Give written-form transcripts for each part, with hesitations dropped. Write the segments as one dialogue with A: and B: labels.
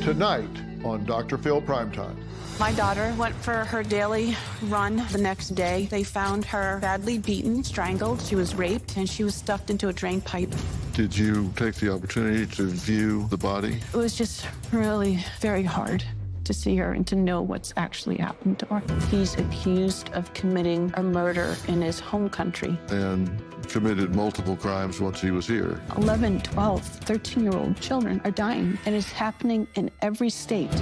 A: Tonight on Dr. Phil Primetime.
B: My daughter went for her daily run the next day. They found her badly beaten, strangled. She was raped, and she was stuffed into a drain pipe.
A: Did you take the opportunity to view the body?
B: It was just really very hard to see her and to know what's actually happened to her. He's accused of committing a murder in his home country.
A: And committed multiple crimes once he was here.
B: 11, 12, 13-year-old children are dying, and it's happening in every state.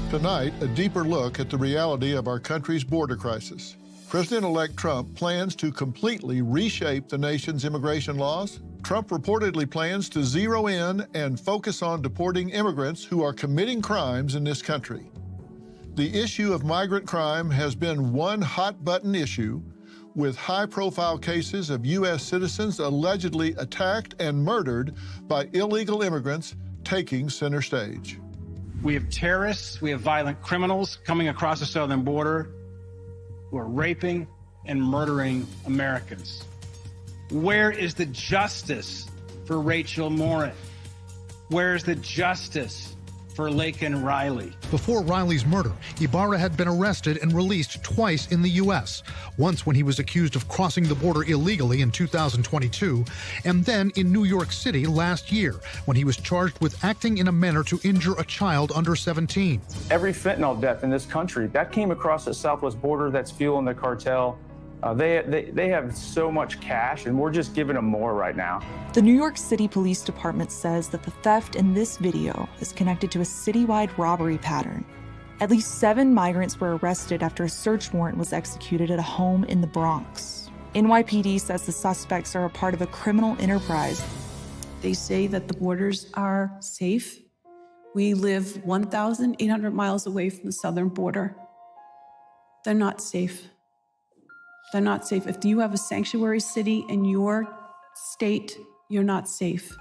A: Tonight, a deeper look at the reality of our country's border crisis. President-elect Trump plans to completely reshape the nation's immigration laws. Trump reportedly plans to zero in and focus on deporting immigrants who are committing crimes in this country. The issue of migrant crime has been one hot-button issue, with high-profile cases of U.S. citizens allegedly attacked and murdered by illegal immigrants taking center stage.
C: We have terrorists, we have violent criminals coming across the southern border who are raping and murdering Americans. Where is the justice for Rachel Morin? Where is the justice for Laken Riley?
D: Before Riley's murder, Ibarra had been arrested and released twice in the U.S., once when he was accused of crossing the border illegally in 2022, and then in New York City last year, when he was charged with acting in a manner to injure a child under 17.
E: Every fentanyl death in this country, that came across the southwest border, that's fueling the cartel. They have so much cash, and we're just giving them more right now.
F: The New York City Police Department says that the theft in this video is connected to a citywide robbery pattern. At least 7 migrants were arrested after a search warrant was executed at a home in the Bronx. NYPD says the suspects are a part of a criminal enterprise.
B: They say that the borders are safe. We live 1,800 miles away from the southern border. They're not safe. They're not safe. If you have a sanctuary city in your state, you're not safe.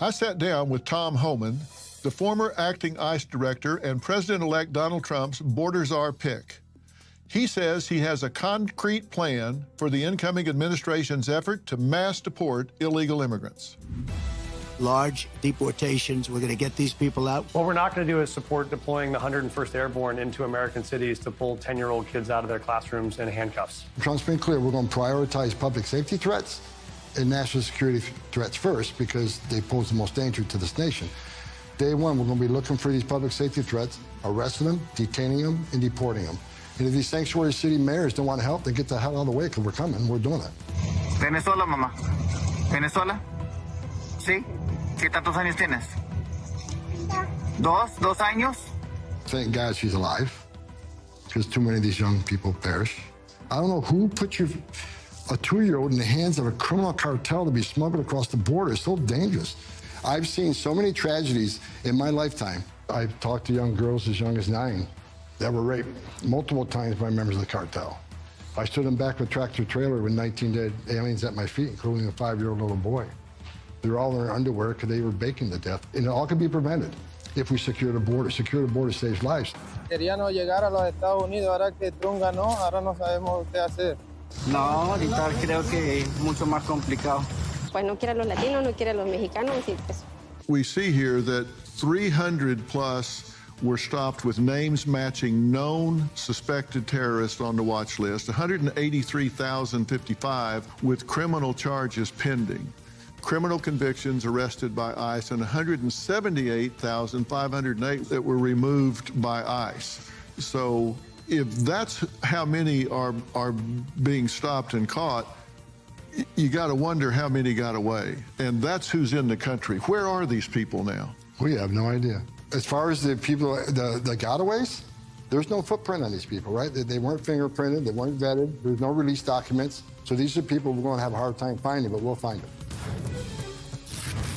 A: I sat down with Tom Homan, the former acting ICE director and President-elect Donald Trump's border czar pick. He says he has a concrete plan for the incoming administration's effort to mass deport illegal immigrants.
G: Large deportations. We're going to get these people out.
H: What we're not going to do is support deploying the 101st Airborne into American cities to pull 10-year-old kids out of their classrooms in handcuffs.
I: Trump's been clear, we're going to prioritize public safety threats and national security threats first because they pose the most danger to this nation. Day one, we're going to be looking for these public safety threats, arresting them, detaining them, and deporting them. And if these sanctuary city mayors don't want to help, then get the hell out of the way because we're coming. We're doing it.
J: Venezuela, mamá. Venezuela? Sí. ¿Qué tantos años tienes? ¿Dos años?
I: Thank God she's alive, because too many of these young people perish. I don't know who put a 2-year-old in the hands of a criminal cartel to be smuggled across the border. It's so dangerous. I've seen so many tragedies in my lifetime. I've talked to young girls as young as 9 that were raped multiple times by members of the cartel. I stood in back of a tractor trailer with 19 dead aliens at my feet, including a 5-year-old little boy. They were all in their underwear because they were baking to death. And it all could be prevented if we secure the border. Secure the border saves lives.
K: Queríamos llegar a los Estados Unidos, ahora que Trump ganó, ahora no sabemos qué hacer.
J: No, ahorita creo que es mucho más complicado.
L: Pues no quiere a los latinos, no quiere a los mexicanos. Y pues.
A: We see here that 300 plus were stopped with names matching known suspected terrorists on the watch list, 183,055 with criminal charges pending. Criminal convictions arrested by ICE, and 178,508 that were removed by ICE. So if that's how many are being stopped and caught, you got to wonder how many got away. And that's who's in the country. Where are these people now?
I: We have no idea. As far as the people, the gotaways, there's no footprint on these people, right? They weren't fingerprinted, they weren't vetted, there's no release documents. So these are people we're going to have a hard time finding, but we'll find them.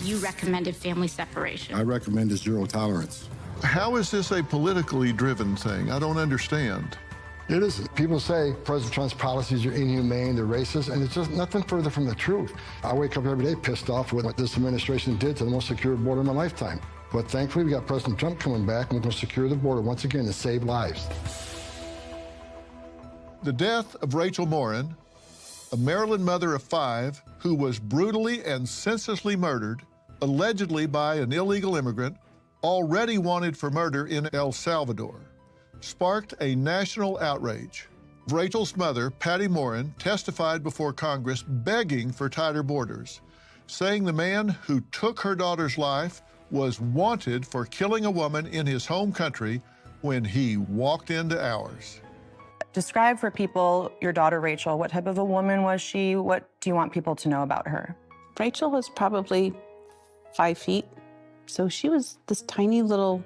M: You recommended family separation.
I: I recommended zero tolerance.
A: How is this a politically driven thing? I don't understand.
I: It isn't. People say President Trump's policies are inhumane, they're racist, and it's just nothing further from the truth. I wake up every day pissed off with what this administration did to the most secure border in my lifetime. But thankfully, we got President Trump coming back, and we're going to secure the border once again to save lives.
A: The death of Rachel Morin, a Maryland mother of 5 who was brutally and senselessly murdered, allegedly by an illegal immigrant, already wanted for murder in El Salvador, sparked a national outrage. Rachel's mother, Patty Morin, testified before Congress begging for tighter borders, saying the man who took her daughter's life was wanted for killing a woman in his home country when he walked into ours.
N: Describe for people your daughter, Rachel. What type of a woman was she? What do you want people to know about her?
B: Rachel was probably 5 feet. So she was this tiny little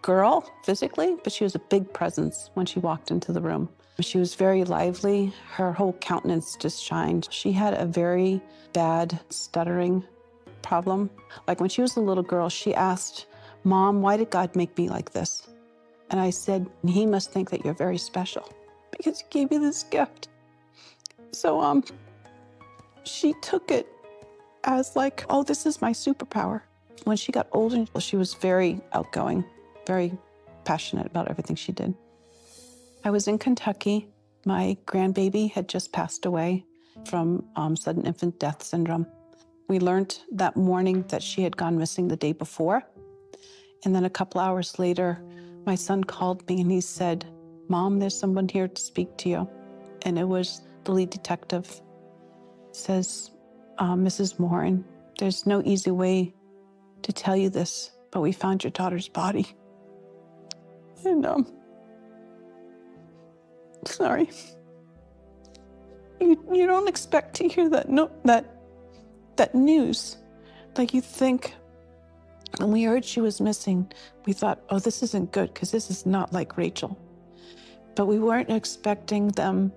B: girl physically, but she was a big presence when she walked into the room. She was very lively. Her whole countenance just shined. She had a very bad stuttering problem. Like when she was a little girl, she asked, "Mom, why did God make me like this?" And I said, "He must think that you're very special because he gave you this gift." So she took it as like, oh, this is my superpower. When she got older, she was very outgoing, very passionate about everything she did. I was in Kentucky. My grandbaby had just passed away from sudden infant death syndrome. We learned that morning that she had gone missing the day before. And then a couple hours later, my son called me and he said, "Mom, there's someone here to speak to you." And it was the lead detective. Says, "Mrs. Morin, there's no easy way to tell you this, but we found your daughter's body." And sorry. You don't expect to hear that that news. Like you think, when we heard she was missing, we thought, oh, this isn't good because this is not like Rachel. But we weren't expecting them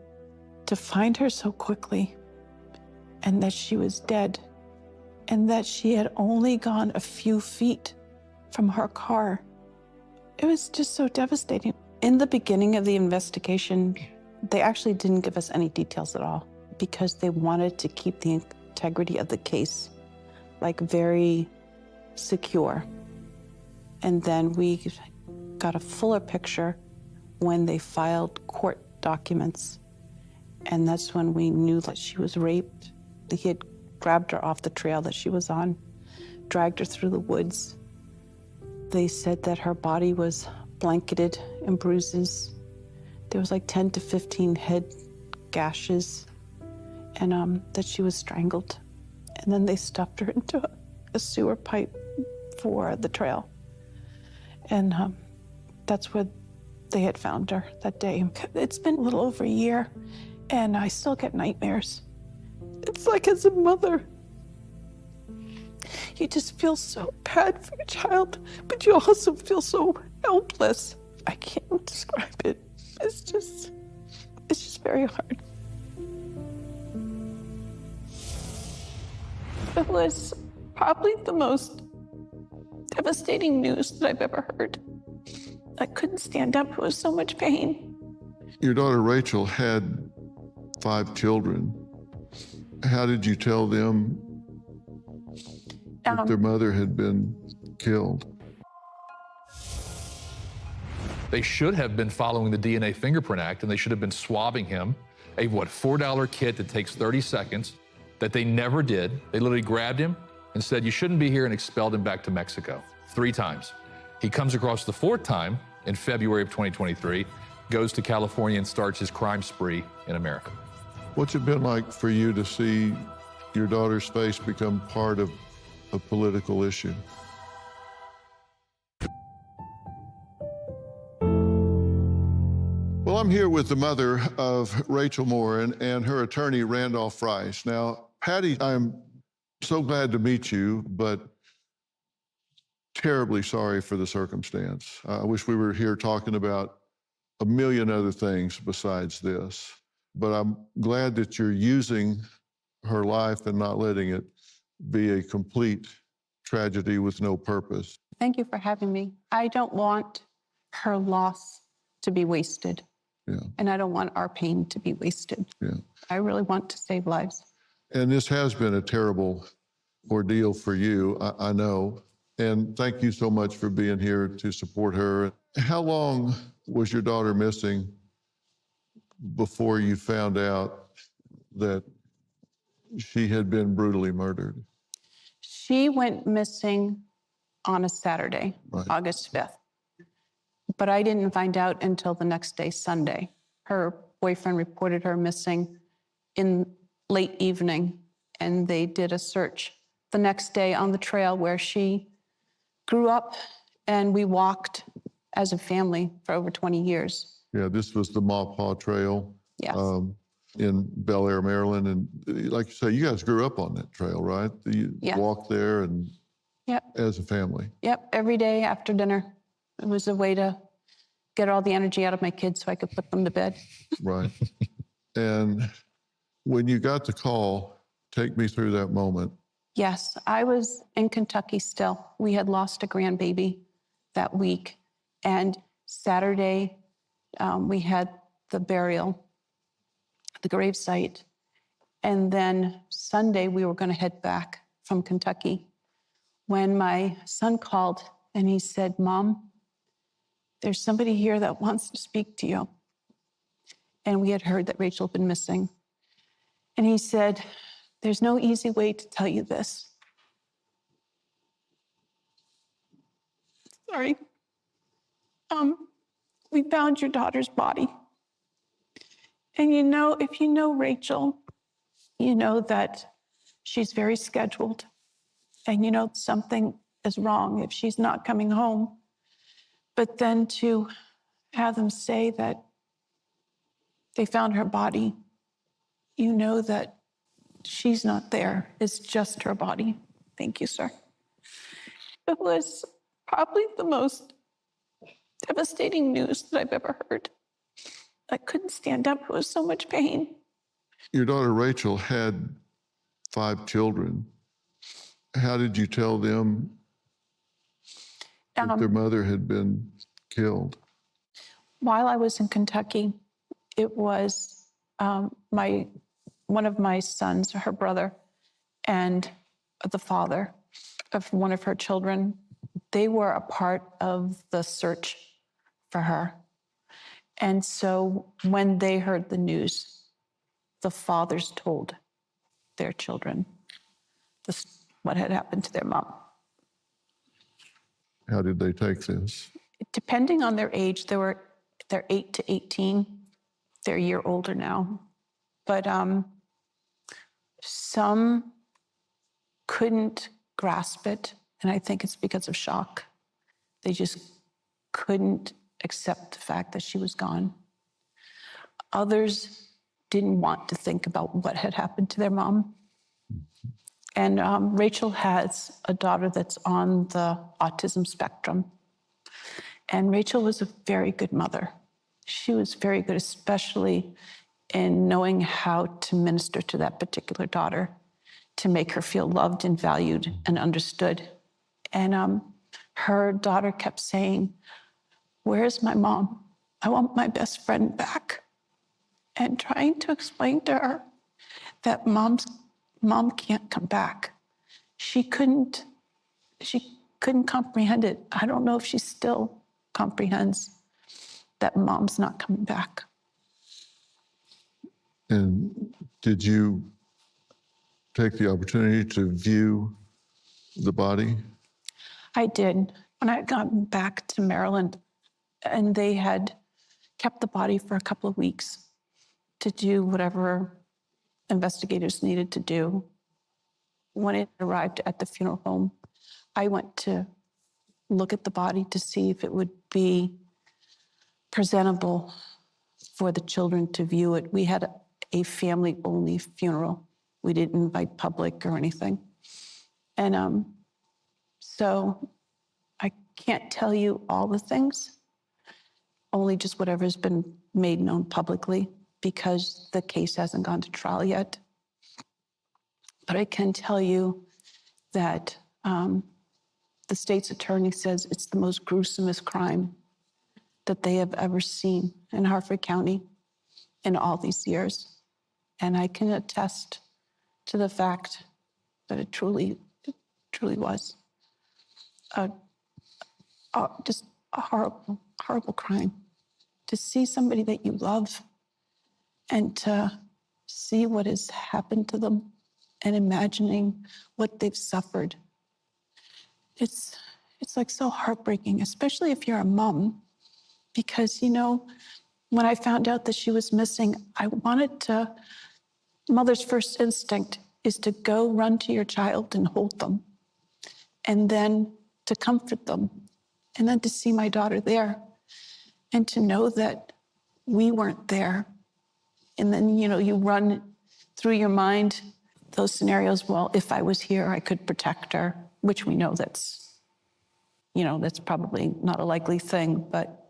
B: to find her so quickly and that she was dead and that she had only gone a few feet from her car. It was just so devastating. In the beginning of the investigation, they actually didn't give us any details at all because they wanted to keep the integrity of the case like very secure. And then we got a fuller picture when they filed court documents. And that's when we knew that she was raped. He had grabbed her off the trail that she was on, dragged her through the woods. They said that her body was blanketed in bruises. There was like 10 to 15 head gashes, and that she was strangled. And then they stuffed her into a sewer pipe for the trail. And that's where they had found her that day. It's been a little over a year, and I still get nightmares. It's like as a mother, you just feel so bad for your child, but you also feel so helpless. I can't describe it. It's just very hard. It was probably the most devastating news that I've ever heard. I couldn't stand up. It was so much pain.
A: Your daughter Rachel had 5 children. How did you tell them that their mother had been killed?
O: They should have been following the DNA Fingerprint Act, and they should have been swabbing him. A $4 kit that takes 30 seconds that they never did. They literally grabbed him and said, "You shouldn't be here," and expelled him back to Mexico 3 times. He comes across the 4th time in February of 2023, goes to California and starts his crime spree in America.
A: What's it been like for you to see your daughter's face become part of a political issue? Well, I'm here with the mother of Rachel Morin and her attorney, Randolph Rice. Now, Patty, I'm so glad to meet you, but terribly sorry for the circumstance. I wish we were here talking about a million other things besides this, but I'm glad that you're using her life and not letting it be a complete tragedy with no purpose.
B: Thank you for having me. I don't want her loss to be wasted.
A: Yeah.
B: And I don't want our pain to be wasted.
A: Yeah.
B: I really want to save lives.
A: And this has been a terrible ordeal for you, I know. And thank you so much for being here to support her. How long was your daughter missing before you found out that she had been brutally murdered?
B: She went missing on a Saturday,
A: Right.
B: August 5th. But I didn't find out until the next day, Sunday. Her boyfriend reported her missing in late evening, and they did a search the next day on the trail where she grew up, and we walked as a family for over 20 years.
A: Yeah, this was the Maw Paw Trail.
B: Yes.
A: In Bel Air, Maryland. And like you say, you guys grew up on that trail, right? You walked there and
B: Yep.
A: as a family.
B: Yep, every day after dinner. It was a way to get all the energy out of my kids so I could put them to bed.
A: Right. And when you got the call, take me through that moment.
B: Yes, I was in Kentucky still. We had lost a grandbaby that week. And Saturday, we had the burial, the gravesite. And then Sunday, we were going to head back from Kentucky when my son called and he said, "Mom, there's somebody here that wants to speak to you." And we had heard that Rachel had been missing. And he said, "There's no easy way to tell you this." Sorry. We found your daughter's body. And you know, if you know Rachel, you know that she's very scheduled. And you know something is wrong if she's not coming home. But then to have them say that they found her body, you know that she's not there. It's just her body. Thank you, sir. It was probably the most devastating news that I've ever heard. I couldn't stand up. It was so much pain.
A: Your daughter Rachel had 5 children. How did you tell them that their mother had been killed?
B: While I was in Kentucky, it was one of my sons, her brother, and the father of one of her children. They were a part of the search for her. And so when they heard the news, the fathers told their children what had happened to their mom.
A: How did they take this?
B: Depending on their age, they're 8 to 18. They're a year older now. But some couldn't grasp it, and I think it's because of shock. They just couldn't accept the fact that she was gone. Others didn't want to think about what had happened to their mom. And Rachel has a daughter that's on the autism spectrum. And Rachel was a very good mother. She was very good, especially in knowing how to minister to that particular daughter, to make her feel loved and valued and understood. And her daughter kept saying, "Where's my mom? I want my best friend back." And trying to explain to her that mom can't come back. She couldn't comprehend it. I don't know if she still comprehends that mom's not coming back.
A: And did you take the opportunity to view the body?
B: I did. When I had gotten back to Maryland, and they had kept the body for a couple of weeks to do whatever investigators needed to do. When it arrived at the funeral home, I went to look at the body to see if it would be presentable for the children to view it. We had a family-only funeral. We didn't invite public or anything. And so I can't tell you all the things, only just whatever's been made known publicly, because the case hasn't gone to trial yet. But I can tell you that the state's attorney says it's the most gruesomest crime that they have ever seen in Harford County in all these years. And I can attest to the fact that it truly was just a horrible, horrible crime. To see somebody that you love and to see what has happened to them and imagining what they've suffered. It's like so heartbreaking, especially if you're a mom, because, you know, when I found out that she was missing, mother's first instinct is to go run to your child and hold them, and then to comfort them, and then to see my daughter there, and to know that we weren't there. And then, you know, you run through your mind those scenarios. Well, if I was here, I could protect her, which we know that's probably not a likely thing. But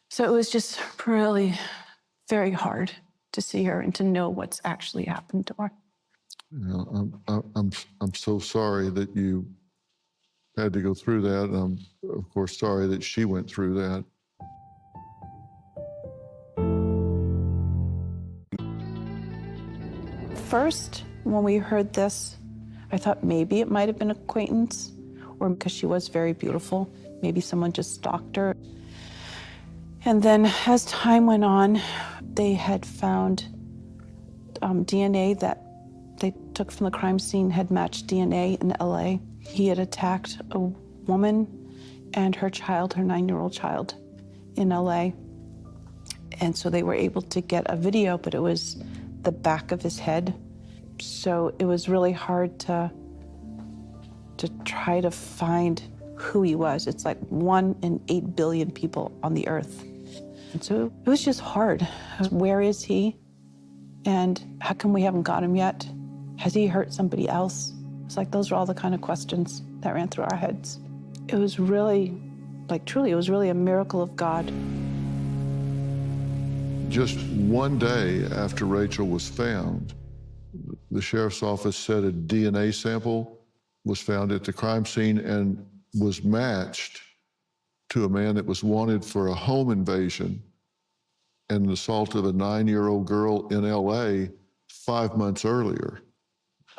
B: so it was just really very hard to see her and to know what's actually happened to her.
A: You know, I'm so sorry that you had to go through that. I'm, of course, sorry that she went through that.
B: First, when we heard this, I thought maybe it might have been an acquaintance, or because she was very beautiful, maybe someone just stalked her. And then as time went on, they had found DNA that they took from the crime scene had matched DNA in LA. He had attacked a woman and her child, her 9-year-old child, in LA. And so they were able to get a video, but it was the back of his head. So it was really hard to try to find who he was. It's like 1 in 8 billion people on the earth. And so it was just hard. Where is he? And how come we haven't got him yet? Has he hurt somebody else? It's like those were all the kind of questions that ran through our heads. It was really, like truly, it was really a miracle of God.
A: Just one day after Rachel was found, the sheriff's office said a DNA sample was found at the crime scene and was matched to a man that was wanted for a home invasion and an assault of a 9-year-old girl in LA 5 months earlier.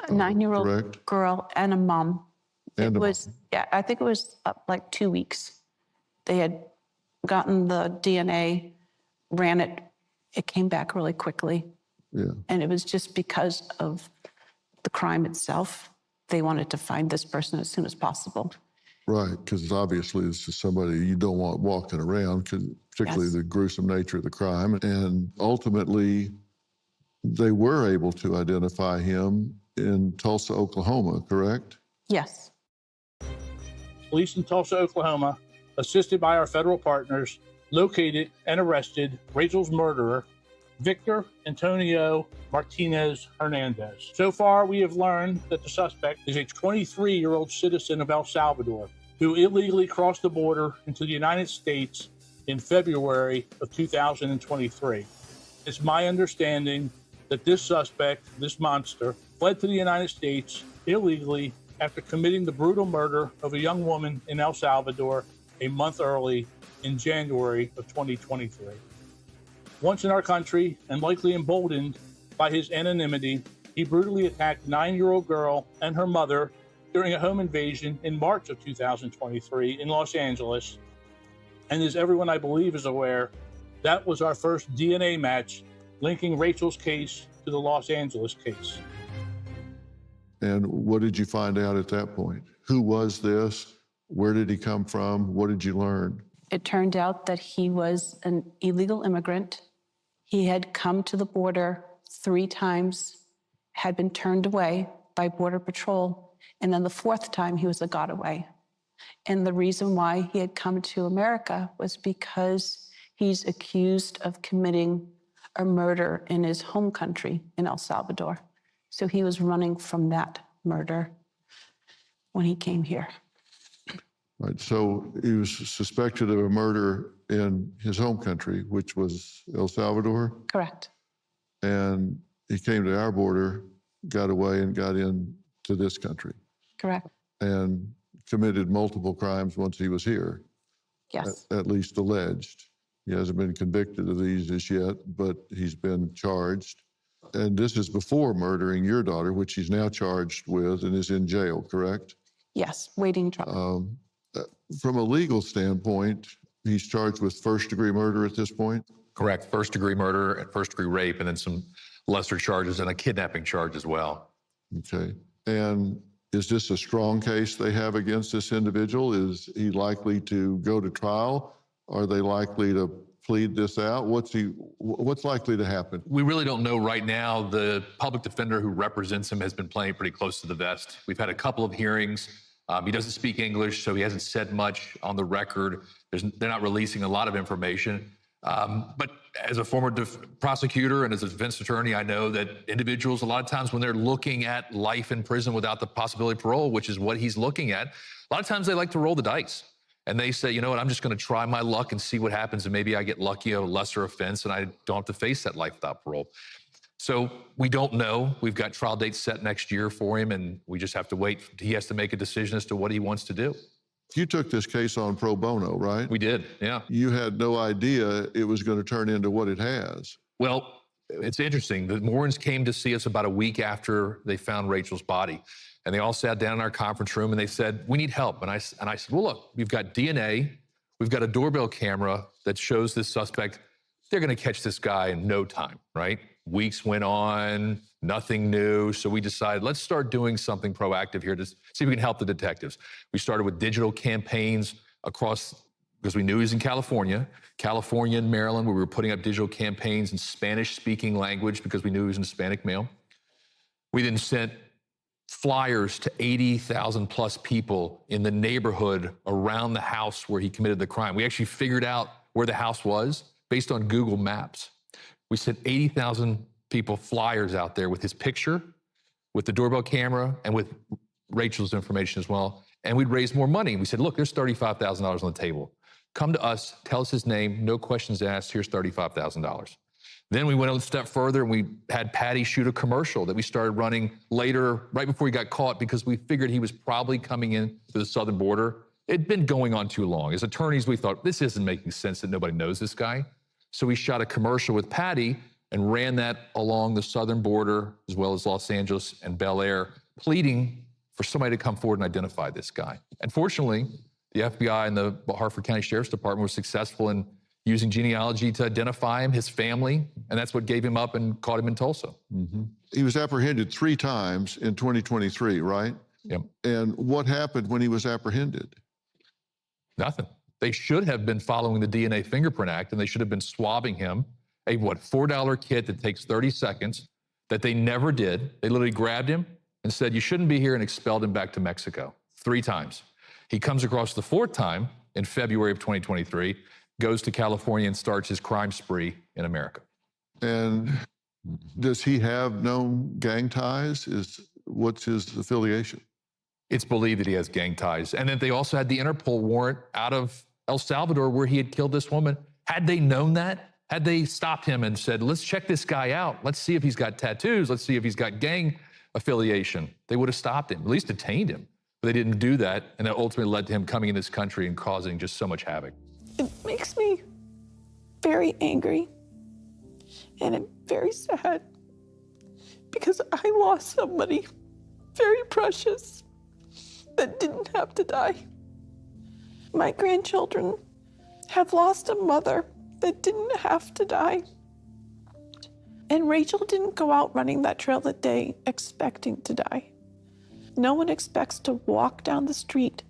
B: A 9-year-old
A: correct?
B: girl and a mom.
A: And
B: it was, yeah, I think it was like 2 weeks. They had gotten the DNA, ran it. It came back really quickly.
A: Yeah.
B: And it was just because of the crime itself. They wanted to find this person as soon as possible.
A: Right, because obviously this is somebody you don't want walking around, particularly
B: Yes.
A: the gruesome nature of the crime. And ultimately, they were able to identify him in Tulsa, Oklahoma, correct?
B: Yes.
P: Police in Tulsa, Oklahoma, assisted by our federal partners, located and arrested Rachel's murderer, Victor Antonio Martinez Hernandez. So far, we have learned that the suspect is a 23-year-old citizen of El Salvador who illegally crossed the border into the United States in February of 2023. It's my understanding that this suspect, this monster, fled to the United States illegally after committing the brutal murder of a young woman in El Salvador a month early in January of 2023. Once in our country, and likely emboldened by his anonymity, he brutally attacked a 9-year-old girl and her mother during a home invasion in March of 2023 in Los Angeles. And as everyone I believe is aware, that was our first DNA match linking Rachel's case to the Los Angeles case.
A: And what did you find out at that point? Who was this? Where did he come from? What did you learn?
B: It turned out that he was an illegal immigrant. He had come to the border 3 times, had been turned away by Border Patrol, and then the 4th time he was a got away. And the reason why he had come to America was because he's accused of committing a murder in his home country in El Salvador. So he was running from that murder when he came here.
A: Right, so he was suspected of a murder in his home country, which was El Salvador?
B: Correct.
A: And he came to our border, got away, and got into this country.
B: Correct.
A: And committed multiple crimes once he was here.
B: Yes.
A: At least alleged. He hasn't been convicted of these as yet, but he's been charged. And this is before murdering your daughter, which he's now charged with and is in jail, correct?
B: Yes, waiting trial.
A: From a legal standpoint, he's charged with first-degree murder at this point?
O: Correct. First-degree murder and first-degree rape, and then some lesser charges and a kidnapping charge as well.
A: Okay. And is this a strong case they have against this individual? Is he likely to go to trial? Are they likely to plead this out? What's likely to happen?
O: We really don't know right now. The public defender who represents him has been playing pretty close to the vest. We've had a couple of hearings. He doesn't speak English, so he hasn't said much on the record. They're not releasing a lot of information. But as a former prosecutor and as a defense attorney, I know that individuals, a lot of times when they're looking at life in prison without the possibility of parole, which is what he's looking at, a lot of times they like to roll the dice. And they say, you know what, I'm just going to try my luck and see what happens. And maybe I get lucky, a lesser offense, and I don't have to face that life without parole. So we don't know. We've got trial dates set next year for him, and we just have to wait. He has to make a decision as to what he wants to do.
A: You took this case on pro bono, right?
O: We did, yeah.
A: You had no idea it was going to turn into what it has.
O: Well, it's interesting. The Morans came to see us about a week after they found Rachel's body. And they all sat down in our conference room and they said, we need help. And I said, well, look, we've got DNA. We've got a doorbell camera that shows this suspect. They're going to catch this guy in no time, right? Weeks went on, nothing new. So we decided, let's start doing something proactive here to see if we can help the detectives. We started with digital campaigns across, because we knew he was in California and Maryland, where we were putting up digital campaigns in Spanish-speaking language because we knew he was an Hispanic male. We then sent flyers to 80,000 plus people in the neighborhood around the house where he committed the crime. We actually figured out where the house was based on Google Maps. We sent 80,000 people flyers out there with his picture, with the doorbell camera, and with Rachel's information as well. And we'd raise more money. We said, look, there's $35,000 on the table. Come to us, tell us his name, no questions asked, here's $35,000. Then we went a step further and we had Patty shoot a commercial that we started running later, right before he got caught, because we figured he was probably coming in to the southern border. It'd been going on too long. As attorneys, we thought, this isn't making sense that nobody knows this guy. So we shot a commercial with Patty and ran that along the southern border, as well as Los Angeles and Bel Air, pleading for somebody to come forward and identify this guy. And fortunately, the FBI and the Harford County Sheriff's Department were successful in using genealogy to identify him, his family, and that's what gave him up and caught him in Tulsa.
A: Mm-hmm. He was apprehended 3 times in 2023, right?
O: Yep.
A: And what happened when he was apprehended?
O: Nothing. They should have been following the DNA Fingerprint Act, and they should have been swabbing him, a $4 kit that takes 30 seconds, that they never did. They literally grabbed him and said, you shouldn't be here, and expelled him back to Mexico 3 times. He comes across the 4th time in February of 2023, goes to California and starts his crime spree in America.
A: And does he have known gang ties? What's his affiliation?
O: It's believed that he has gang ties. And then they also had the Interpol warrant out of El Salvador where he had killed this woman. Had they known that, had they stopped him and said, let's check this guy out. Let's see if he's got tattoos. Let's see if he's got gang affiliation. They would have stopped him, at least detained him. But they didn't do that. And that ultimately led to him coming in this country and causing just so much havoc.
B: It makes me very angry, and I'm very sad because I lost somebody very precious that didn't have to die. My grandchildren have lost a mother that didn't have to die. And Rachel didn't go out running that trail that day expecting to die. No one expects to walk down the street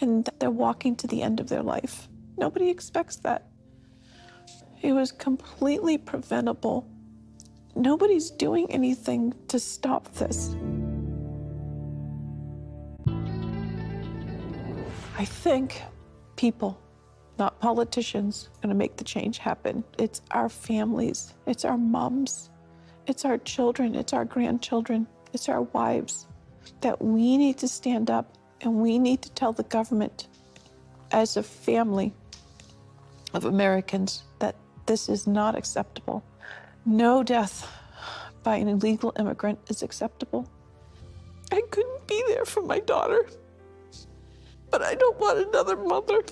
B: and they're walking to the end of their life. Nobody expects that. It was completely preventable. Nobody's doing anything to stop this. I think people, not politicians, are gonna make the change happen. It's our families, it's our moms, it's our children, it's our grandchildren, it's our wives, that we need to stand up and we need to tell the government as a family of Americans that this is not acceptable. No death by an illegal immigrant is acceptable. I couldn't be there for my daughter, but I don't want another mother.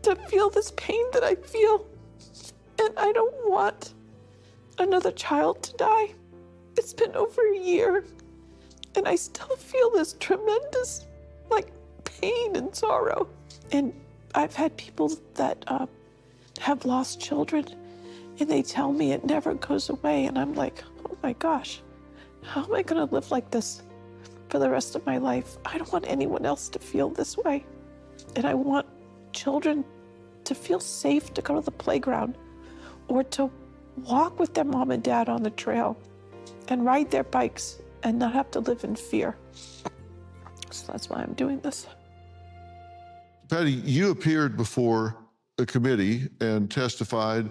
B: to feel this pain that I feel. And I don't want another child to die. It's been over a year, and I still feel this tremendous, pain and sorrow. And I've had people that have lost children, and they tell me it never goes away. And I'm like, oh my gosh, how am I gonna live like this for the rest of my life? I don't want anyone else to feel this way. And I want children to feel safe to go to the playground or to walk with their mom and dad on the trail and ride their bikes and not have to live in fear. So that's why I'm doing this.
A: Patty, you appeared before a committee and testified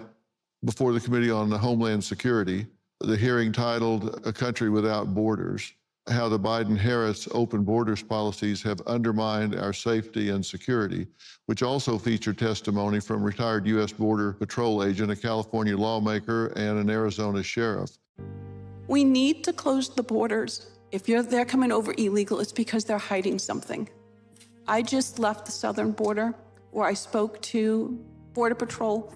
A: before the Committee on Homeland Security, the hearing titled A Country Without Borders, how the Biden-Harris open borders policies have undermined our safety and security, which also featured testimony from retired U.S. Border Patrol agent, a California lawmaker, and an Arizona sheriff.
B: We need to close the borders. If they're coming over illegal, it's because they're hiding something. I just left the southern border where I spoke to Border Patrol,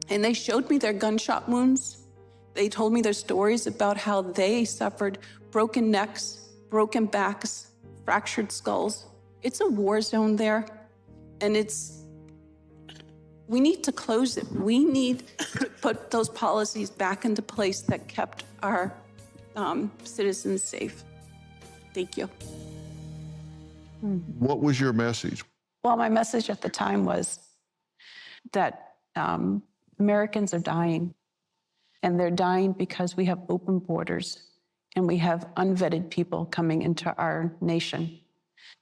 B: and they showed me their gunshot wounds. They told me their stories about how they suffered broken necks, broken backs, fractured skulls. It's a war zone there, and we need to close it. We need to put those policies back into place that kept our citizens safe. Thank you.
A: What was your message?
B: Well, my message at the time was that Americans are dying, and they're dying because we have open borders and we have unvetted people coming into our nation.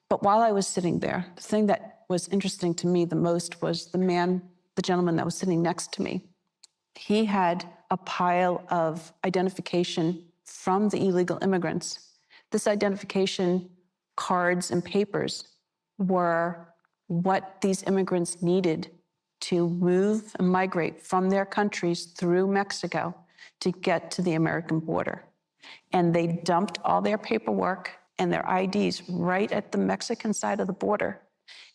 B: But while I was sitting there, the thing that was interesting to me the most was the gentleman that was sitting next to me. He had a pile of identification from the illegal immigrants. This identification cards and papers were what these immigrants needed to move and migrate from their countries through Mexico to get to the American border. And they dumped all their paperwork and their IDs right at the Mexican side of the border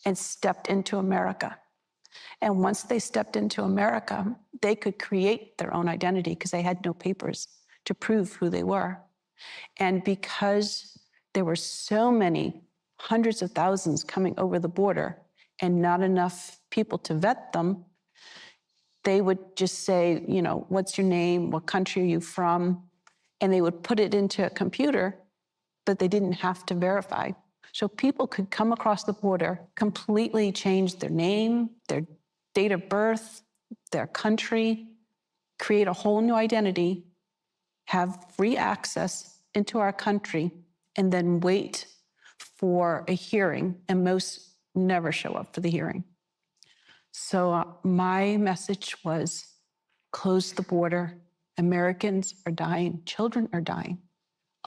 B: and stepped into America. And once they stepped into America, they could create their own identity because they had no papers to prove who they were. And because there were so many, hundreds of thousands coming over the border and not enough people to vet them, they would just say, what's your name? What country are you from? And they would put it into a computer, but they didn't have to verify. So people could come across the border, completely change their name, their date of birth, their country, create a whole new identity, have free access into our country, and then wait for a hearing, and most never show up for the hearing. So my message was, close the border. Americans are dying. Children are dying.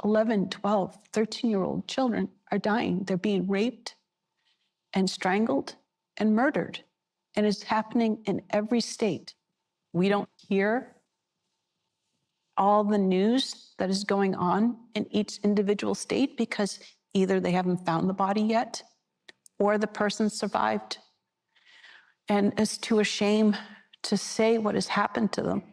B: 11, 12, 13-year-old children are dying. They're being raped and strangled and murdered. And it's happening in every state. We don't hear all the news that is going on in each individual state because either they haven't found the body yet or the person survived. And it's too a shame to say what has happened to them,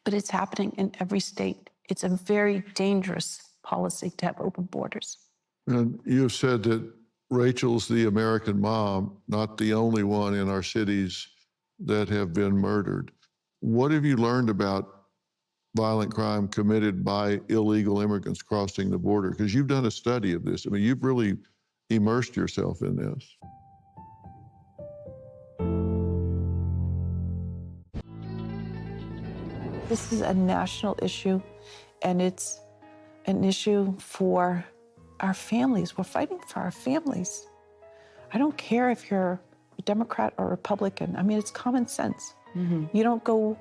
B: but it's happening in every state. It's a very dangerous policy to have open borders.
A: And you've said that Rachel's the American mom, not the only one in our cities that have been murdered. What have you learned about violent crime committed by illegal immigrants crossing the border? Because you've done a study of this. I mean, you've really immersed yourself in this.
B: This is a national issue, and it's an issue for our families. We're fighting for our families. I don't care if you're a Democrat or Republican. I mean, it's common sense. You don't go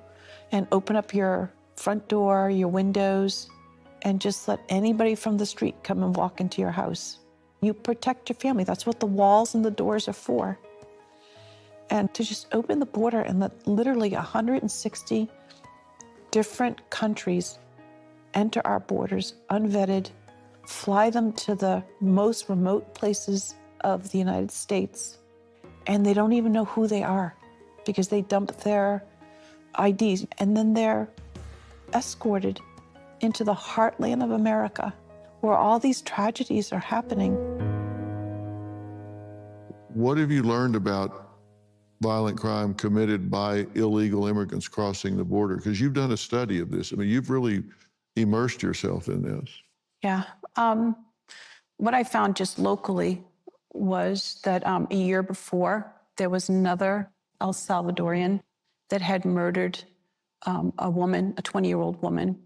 B: and open up your front door, your windows, and just let anybody from the street come and walk into your house. You protect your family. That's what the walls and the doors are for. And to just open the border and let literally 160 different countries enter our borders unvetted, fly them to the most remote places of the United States, and they don't even know who they are because they dump their IDs, and then they're escorted into the heartland of America where all these tragedies are happening.
A: What have you learned about violent crime committed by illegal immigrants crossing the border? Because you've done a study of this. I mean, you've really immersed yourself in this.
B: Yeah. What I found just locally was that a year before, there was another El Salvadorian that had murdered a woman, a 20-year-old woman,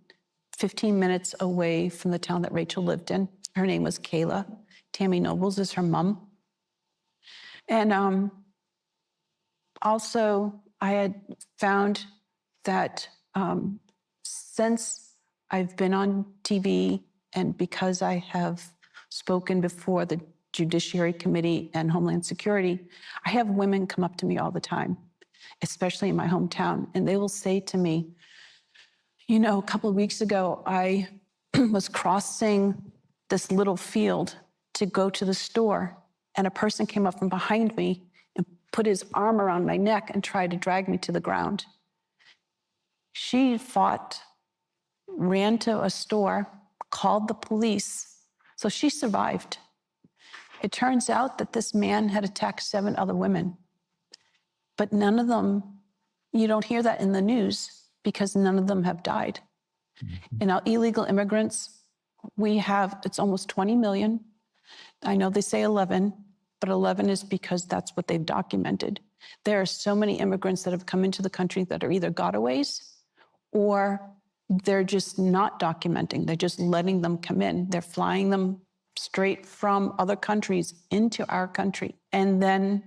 B: 15 minutes away from the town that Rachel lived in. Her name was Kayla. Tammy Nobles is her mom. And also, I had found that since I've been on TV and because I have spoken before the Judiciary Committee and Homeland Security, I have women come up to me all the time, especially in my hometown, and they will say to me, you know, a couple of weeks ago, I was crossing this little field to go to the store, and a person came up from behind me and put his arm around my neck and tried to drag me to the ground. She fought, ran to a store, called the police, so she survived. It turns out that this man had attacked 7 other women, but none of them, you don't hear that in the news because none of them have died. And now illegal immigrants, we have, it's almost 20 million. I know they say 11, but 11 is because that's what they've documented. There are so many immigrants that have come into the country that are either gotaways or they're just not documenting. They're just letting them come in. They're flying them straight from other countries into our country and then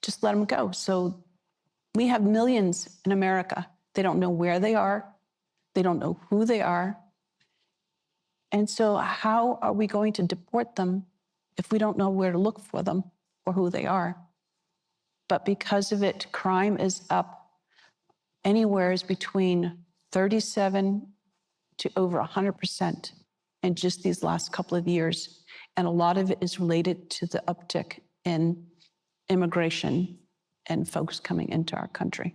B: just let them go. So we have millions in America. They don't know where they are. They don't know who they are. And so how are we going to deport them if we don't know where to look for them or who they are? But because of it, crime is up anywhere between 37 to over 100% in just these last couple of years. And a lot of it is related to the uptick in immigration and folks coming into our country.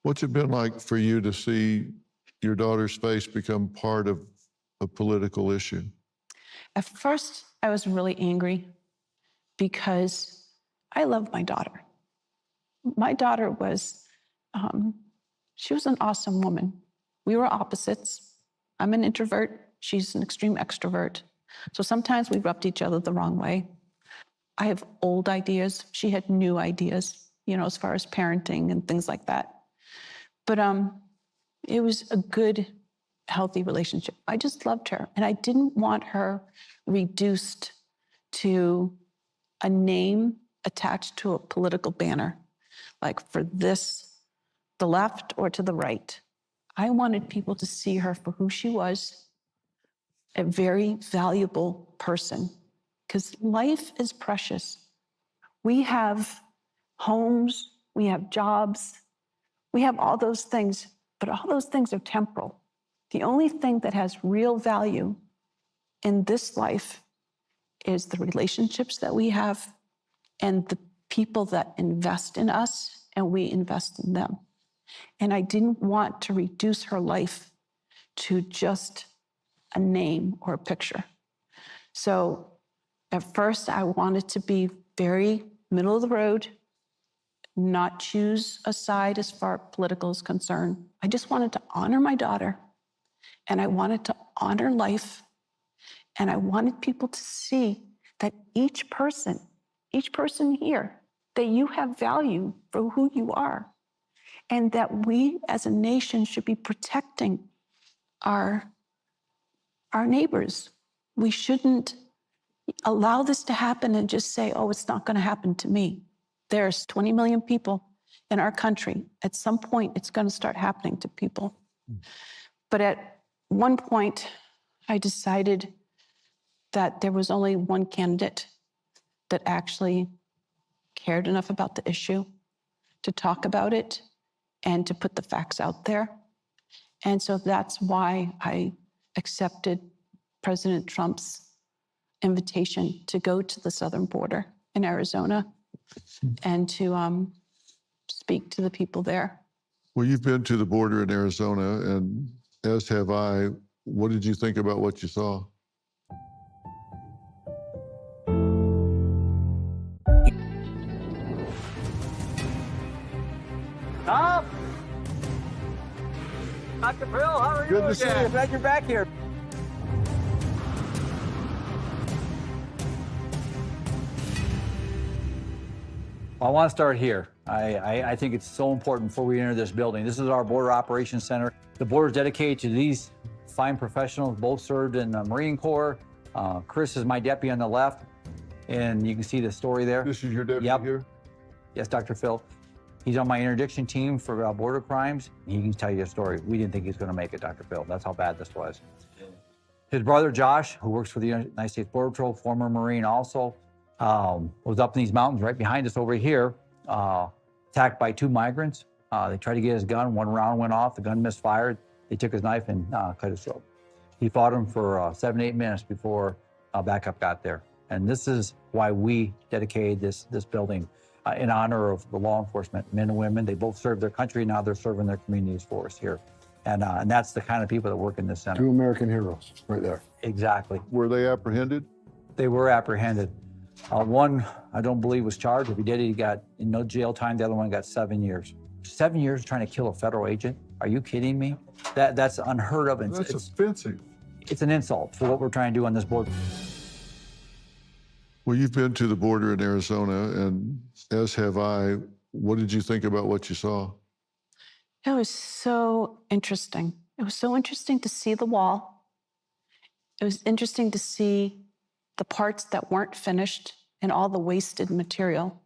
A: What's it been like for you to see your daughter's face become part of a political issue?
B: At first, I was really angry because I love my daughter. My daughter was, she was an awesome woman. We were opposites. I'm an introvert. She's an extreme extrovert. So sometimes we rubbed each other the wrong way. I have old ideas. She had new ideas, you know, as far as parenting and things like that. But it was a good, healthy relationship. I just loved her. And I didn't want her reduced to a name attached to a political banner, like for this, the left or to the right. I wanted people to see her for who she was, a very valuable person, because life is precious. We have homes, we have jobs, we have all those things, but all those things are temporal. The only thing that has real value in this life is the relationships that we have and the people that invest in us and we invest in them. And I didn't want to reduce her life to just a name or a picture. So at first I wanted to be very middle of the road, not choose a side as far as political is concerned. I just wanted to honor my daughter and I wanted to honor life. And I wanted people to see that each person here, that you have value for who you are. And that we as a nation should be protecting our neighbors. We shouldn't allow this to happen and just say, oh, it's not going to happen to me. There's 20 million people in our country. At some point, it's going to start happening to people. But at one point, I decided that there was only one candidate that actually cared enough about the issue to talk about it and to put the facts out there. And so that's why I accepted President Trump's invitation to go to the southern border in Arizona and to speak to the people there.
A: Well, you've been to the border in Arizona, and as have I. What did you think about what you saw?
Q: Tom? Dr. Phil, how are you?
A: Good to see you.
Q: Glad you're back here. I want to start here. I think it's so important before we enter this building. This is our Border Operations Center. The border is dedicated to these fine professionals, both served in the Marine Corps. Chris is my deputy on the left, and you can see the story there.
A: This is your deputy here?
Q: Yes, Dr. Phil. He's on my interdiction team for border crimes. He can tell you a story. We didn't think he was going to make it, Dr. Phil. That's how bad this was. His brother, Josh, who works for the United States Border Patrol, former Marine also, was up in these mountains right behind us over here, attacked by 2 migrants. They tried to get his gun. 1 round went off. The gun misfired. They took his knife and cut his throat. He fought him for 7 to 8 minutes before backup got there. And this is why we dedicated this building in honor of the law enforcement men and women. They both served their country. Now they're serving their communities for us here. And that's the kind of people that work in this center.
I: 2 American heroes right there.
Q: Exactly.
A: Were they apprehended?
Q: They were apprehended. One, I don't believe, was charged. If he did it, he got no jail time. The other one got 7 years. 7 years trying to kill a federal agent? Are you kidding me? That's unheard of.
A: That's offensive.
Q: It's an insult for what we're trying to do on this border.
A: Well, you've been to the border in Arizona, and as have I. What did you think about what you saw?
B: It was so interesting. It was so interesting to see the wall. It was interesting to see the parts that weren't finished and all the wasted material.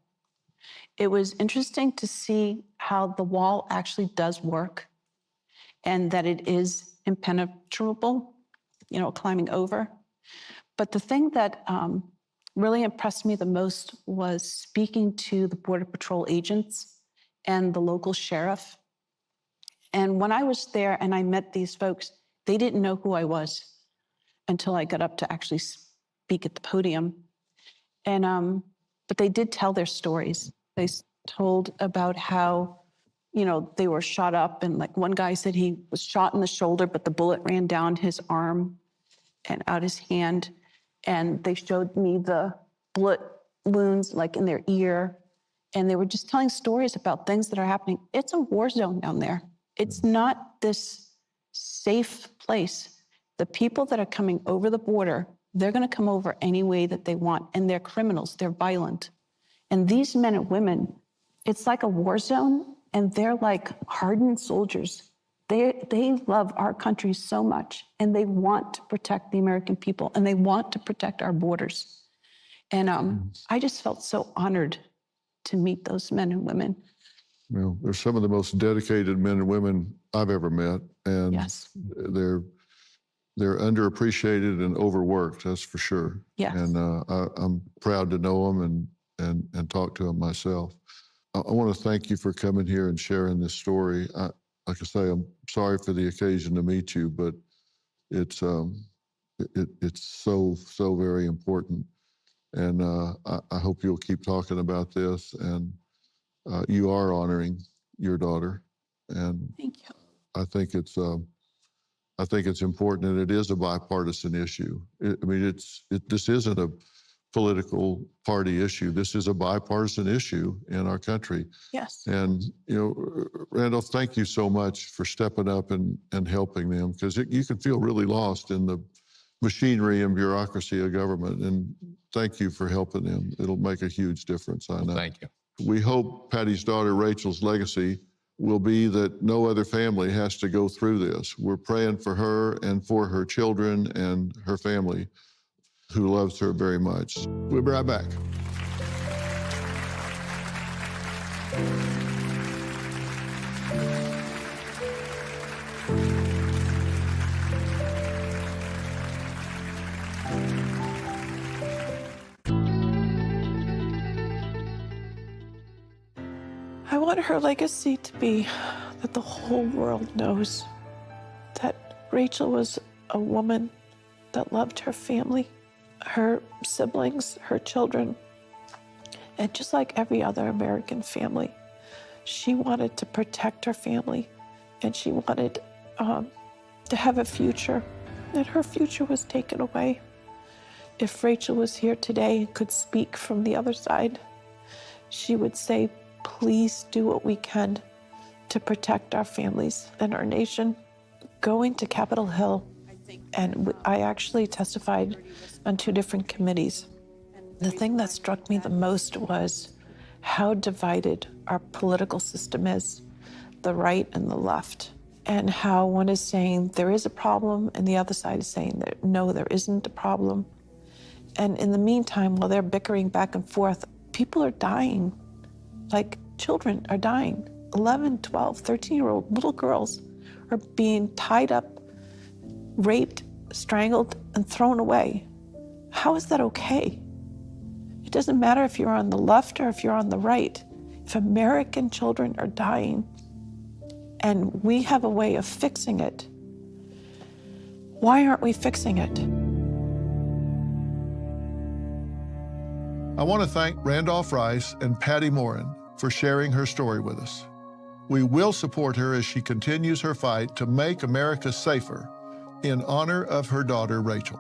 B: It was interesting to see how the wall actually does work and that it is impenetrable, climbing over. But the thing that really impressed me the most was speaking to the Border Patrol agents and the local sheriff. And when I was there and I met these folks, they didn't know who I was until I got up to actually speak at the podium. And but they did tell their stories. They told about how, they were shot up, and like one guy said he was shot in the shoulder, but the bullet ran down his arm and out his hand. And they showed me the bullet wounds like in their ear. And they were just telling stories about things that are happening. It's a war zone down there. It's not this safe place. The people that are coming over the border, they're going to come over any way that they want. And they're criminals. They're violent. And these men and women, it's like a war zone. And they're like hardened soldiers. They love our country so much, and they want to protect the American people, and they want to protect our borders. And I just felt so honored to meet those men and women.
A: Well, they're some of the most dedicated men and women I've ever met, and
B: yes.
A: they're underappreciated and overworked. That's for sure.
B: Yes.
A: And I'm proud to know them and talk to them myself. I want to thank you for coming here and sharing this story. Like I say, I'm sorry for the occasion to meet you, but it's so very important. And I hope you'll keep talking about this. And you are honoring your daughter, and
B: thank you.
A: I think it's important, and it is a bipartisan issue. This isn't a political party issue. This is a bipartisan issue in our country.
B: Yes.
A: And, Randolph, thank you so much for stepping up and helping them, because you can feel really lost in the machinery and bureaucracy of government. And thank you for helping them. It'll make a huge difference, I know.
O: Thank you.
A: We hope Patty's daughter Rachel's legacy will be that no other family has to go through this. We're praying for her and for her children and her family, who loves her very much. We'll be right back.
B: I want her legacy to be that the whole world knows that Rachel was a woman that loved her family, her siblings, her children,
R: And just like every other American family, she wanted to protect her family, and she wanted to have a future, and her future was taken away. If Rachel was here today and could speak from the other side, she would say, please do what we can to protect our families and our nation. Going to Capitol Hill, and I actually testified on 2 different committees. The thing that struck me the most was how divided our political system is, the right and the left, and how one is saying there is a problem and the other side is saying that no, there isn't a problem. And in the meantime, while they're bickering back and forth, people are dying. Like, children are dying. 11, 12, 13-year-old little girls are being tied up, raped, strangled, and thrown away. How is that okay? It doesn't matter if you're on the left or if you're on the right. If American children are dying and we have a way of fixing it, why aren't we fixing it?
A: I want to thank Randolph Rice and Patty Morin for sharing her story with us. We will support her as she continues her fight to make America safer in honor of her daughter, Rachel.